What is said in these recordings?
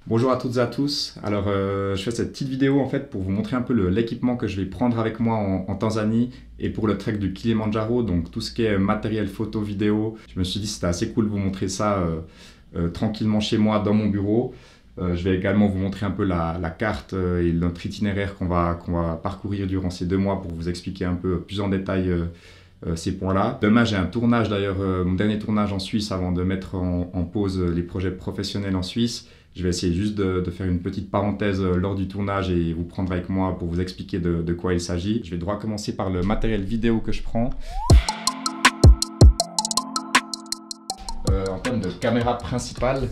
Bonjour à toutes et à tous. Alors, je fais cette petite vidéo en fait pour vous montrer un peu l'équipement que je vais prendre avec moi en Tanzanie et pour le trek du Kilimandjaro, donc tout ce qui est matériel photo, vidéo. Je me suis dit que c'était assez cool de vous montrer ça tranquillement chez moi dans mon bureau. Je vais également vous montrer un peu la carte et notre itinéraire qu'on va parcourir durant ces 2 mois pour vous expliquer un peu plus en détail ces points-là. Demain, j'ai un tournage d'ailleurs, mon dernier tournage en Suisse avant de mettre en pause les projets professionnels en Suisse. Je vais essayer juste de faire une petite parenthèse lors du tournage et vous prendre avec moi pour vous expliquer de quoi il s'agit. Je vais droit commencer par le matériel vidéo que je prends. En termes de caméra principale,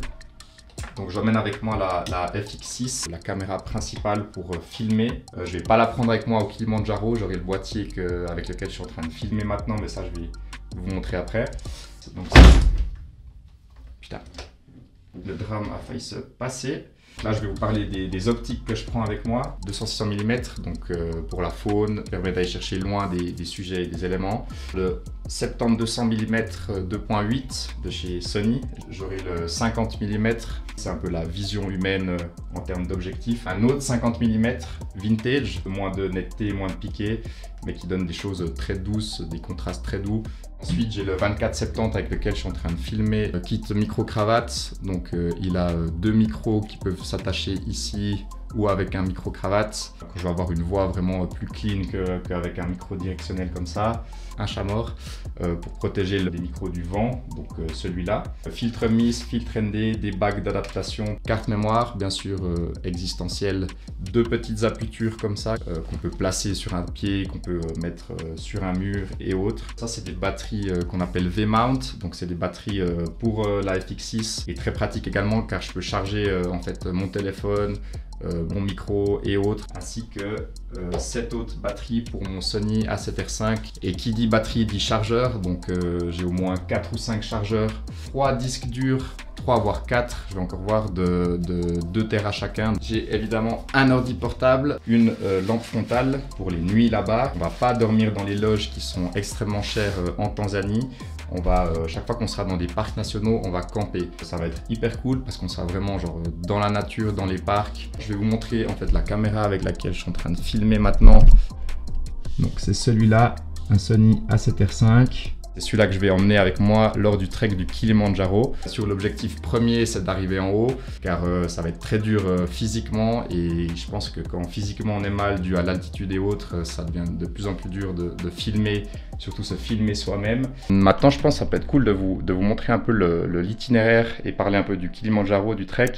donc j'emmène avec moi la FX6, la caméra principale pour filmer. Je vais pas la prendre avec moi au Kilimandjaro, j'aurai le boîtier avec lequel je suis en train de filmer maintenant, mais ça je vais vous montrer après. Donc, putain. Le drame a failli se passer. Là, je vais vous parler des optiques que je prends avec moi. 200-600 mm, donc pour la faune, permet d'aller chercher loin des sujets et des éléments. Le 70-200 mm 2.8 de chez Sony. J'aurai le 50 mm, c'est un peu la vision humaine en termes d'objectif. Un autre 50 mm vintage, moins de netteté, moins de piqué, mais qui donne des choses très douces, des contrastes très doux. Ensuite, j'ai le 24-70 avec lequel je suis en train de filmer. Le kit micro-cravate, donc il a 2 micros qui peuvent s'attacher ici ou avec un micro-cravate. Je vais avoir une voix vraiment plus clean qu'avec un micro directionnel comme ça. Un chat-mort pour protéger les micros du vent, donc celui-là. Filtre MIS, filtre ND, des bagues d'adaptation, carte mémoire, bien sûr existentielle. 2 petites apputures comme ça qu'on peut placer sur un pied, qu'on peut mettre sur un mur et autres. Ça, c'est des batteries qu'on appelle V-mount, donc c'est des batteries pour la FX6 et très pratique également car je peux charger en fait mon téléphone, mon micro et autres, ainsi que 7 autres batteries pour mon Sony A7R5. Et qui dit batterie dit chargeur, donc j'ai au moins 4 ou 5 chargeurs, 3 disques durs, 3 voire 4, je vais encore voir, de 2 Tera chacun. J'ai évidemment un ordi portable, une lampe frontale pour les nuits là-bas. On va pas dormir dans les loges qui sont extrêmement chères en Tanzanie. On va, chaque fois qu'on sera dans des parcs nationaux, on va camper. Ça va être hyper cool parce qu'on sera vraiment genre dans la nature, dans les parcs. Je vais vous montrer en fait la caméra avec laquelle je suis en train de filmer maintenant. Donc c'est celui-là, un Sony A7R5. C'est celui-là que je vais emmener avec moi lors du trek du Kilimandjaro. Sur l'objectif premier, c'est d'arriver en haut, car ça va être très dur physiquement, et je pense que quand physiquement on est mal dû à l'altitude et autres, ça devient de plus en plus dur de filmer, surtout se filmer soi-même. Maintenant, je pense que ça peut être cool de vous montrer un peu l'itinéraire et parler un peu du Kilimandjaro, du trek.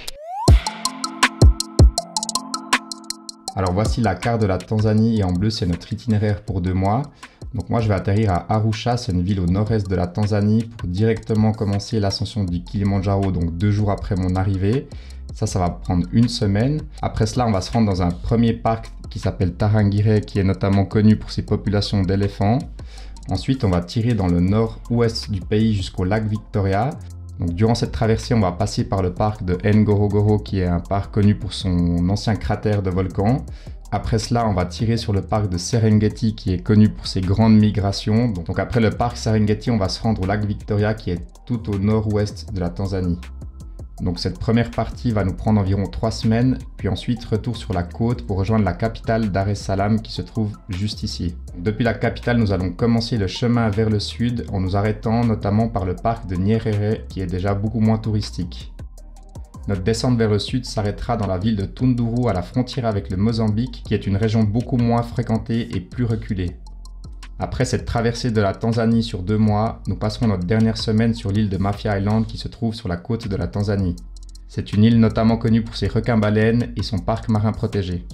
Alors voici la carte de la Tanzanie et en bleu c'est notre itinéraire pour 2 mois. Donc moi je vais atterrir à Arusha, c'est une ville au nord-est de la Tanzanie pour directement commencer l'ascension du Kilimandjaro, donc 2 jours après mon arrivée. Ça va prendre 1 semaine. Après cela on va se rendre dans un premier parc qui s'appelle Tarangire, qui est notamment connu pour ses populations d'éléphants. Ensuite on va tirer dans le nord-ouest du pays jusqu'au lac Victoria. Donc, durant cette traversée, on va passer par le parc de Ngorongoro, qui est un parc connu pour son ancien cratère de volcan. Après cela, on va tirer sur le parc de Serengeti, qui est connu pour ses grandes migrations. Donc après le parc Serengeti, on va se rendre au lac Victoria, qui est tout au nord-ouest de la Tanzanie. Donc cette première partie va nous prendre environ 3 semaines, puis ensuite retour sur la côte pour rejoindre la capitale Dar es Salaam qui se trouve juste ici. Depuis la capitale, nous allons commencer le chemin vers le sud en nous arrêtant notamment par le parc de Nyerere qui est déjà beaucoup moins touristique. Notre descente vers le sud s'arrêtera dans la ville de Tunduru à la frontière avec le Mozambique qui est une région beaucoup moins fréquentée et plus reculée. Après cette traversée de la Tanzanie sur 2 mois, nous passerons notre dernière semaine sur l'île de Mafia Island qui se trouve sur la côte de la Tanzanie. C'est une île notamment connue pour ses requins-baleines et son parc marin protégé.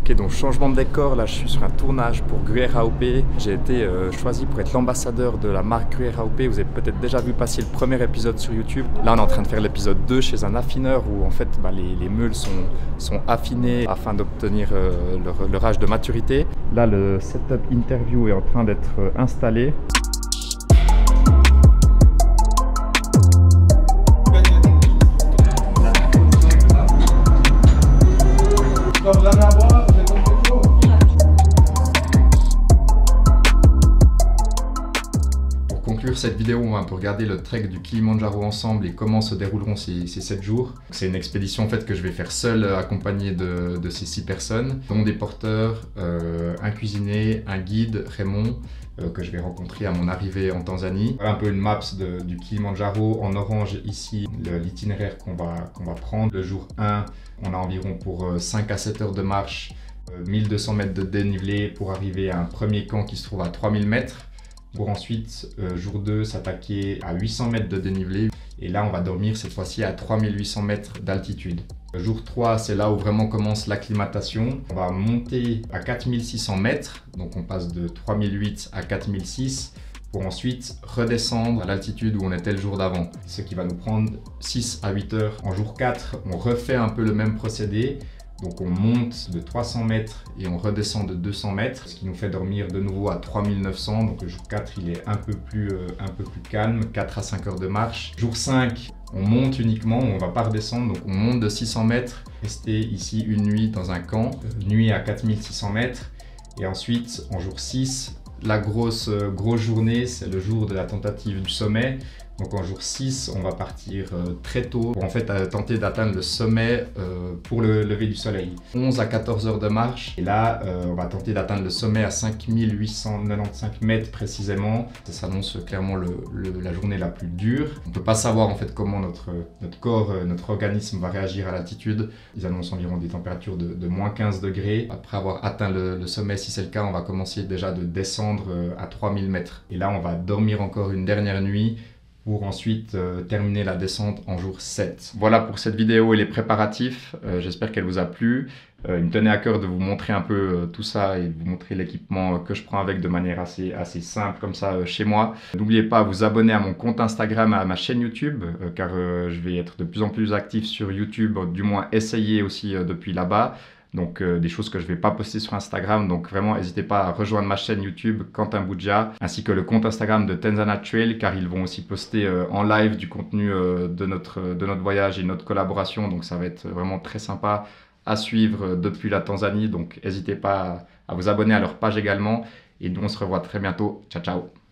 Ok, donc changement de décor, là je suis sur un tournage pour Gruyère AOP. J'ai été choisi pour être l'ambassadeur de la marque Gruyère AOP. Vous avez peut-être déjà vu passer le premier épisode sur YouTube. Là on est en train de faire l'épisode 2 chez un affineur où en fait les meules sont affinées afin d'obtenir leur âge de maturité. Là le setup interview est en train d'être installé. cette vidéo, on va un peu regarder le trek du Kilimandjaro ensemble et comment se dérouleront ces 7 jours. C'est une expédition en fait que je vais faire seul, accompagné de ces 6 personnes, dont des porteurs, un cuisinier, un guide, Raymond, que je vais rencontrer à mon arrivée en Tanzanie. Un peu une map du Kilimandjaro. En orange ici, l'itinéraire qu'on va prendre. Le jour 1, on a environ pour 5 à 7 heures de marche, 1200 mètres de dénivelé pour arriver à un premier camp qui se trouve à 3000 mètres. Pour ensuite, jour 2, s'attaquer à 800 mètres de dénivelé. Et là, on va dormir cette fois-ci à 3800 mètres d'altitude. Jour 3, c'est là où vraiment commence l'acclimatation. On va monter à 4600 mètres, donc on passe de 3008 à 4006 pour ensuite redescendre à l'altitude où on était le jour d'avant, ce qui va nous prendre 6 à 8 heures. En jour 4, on refait un peu le même procédé. Donc on monte de 300 mètres et on redescend de 200 mètres, ce qui nous fait dormir de nouveau à 3900. Donc le jour 4, il est un peu plus calme, 4 à 5 heures de marche. Jour 5, on monte uniquement, on ne va pas redescendre, donc on monte de 600 mètres, rester ici une nuit dans un camp, nuit à 4600 mètres. Et ensuite, en jour 6, la grosse journée, c'est le jour de la tentative du sommet. Donc en jour 6, on va partir très tôt pour en fait tenter d'atteindre le sommet pour le lever du soleil. 11 à 14 heures de marche. Et là, on va tenter d'atteindre le sommet à 5895 mètres précisément. Ça s'annonce clairement la journée la plus dure. On ne peut pas savoir en fait comment notre corps, notre organisme va réagir à l'altitude. Ils annoncent environ des températures de moins 15 degrés. Après avoir atteint le sommet, si c'est le cas, on va commencer déjà de descendre à 3000 mètres. Et là, on va dormir encore une dernière nuit pour ensuite terminer la descente en jour 7. Voilà pour cette vidéo et les préparatifs. J'espère qu'elle vous a plu. Il me tenait à cœur de vous montrer un peu tout ça et de vous montrer l'équipement que je prends avec de manière assez simple comme ça chez moi. N'oubliez pas à vous abonner à mon compte Instagram, à ma chaîne YouTube, car je vais être de plus en plus actif sur YouTube, du moins essayer aussi depuis là-bas. Donc des choses que je ne vais pas poster sur Instagram. Donc vraiment, n'hésitez pas à rejoindre ma chaîne YouTube Quentin Boudja, ainsi que le compte Instagram de Tanzania Trail, car ils vont aussi poster en live du contenu de notre voyage et notre collaboration. Donc ça va être vraiment très sympa à suivre depuis la Tanzanie. Donc n'hésitez pas à vous abonner à leur page également. Et nous, on se revoit très bientôt. Ciao, ciao!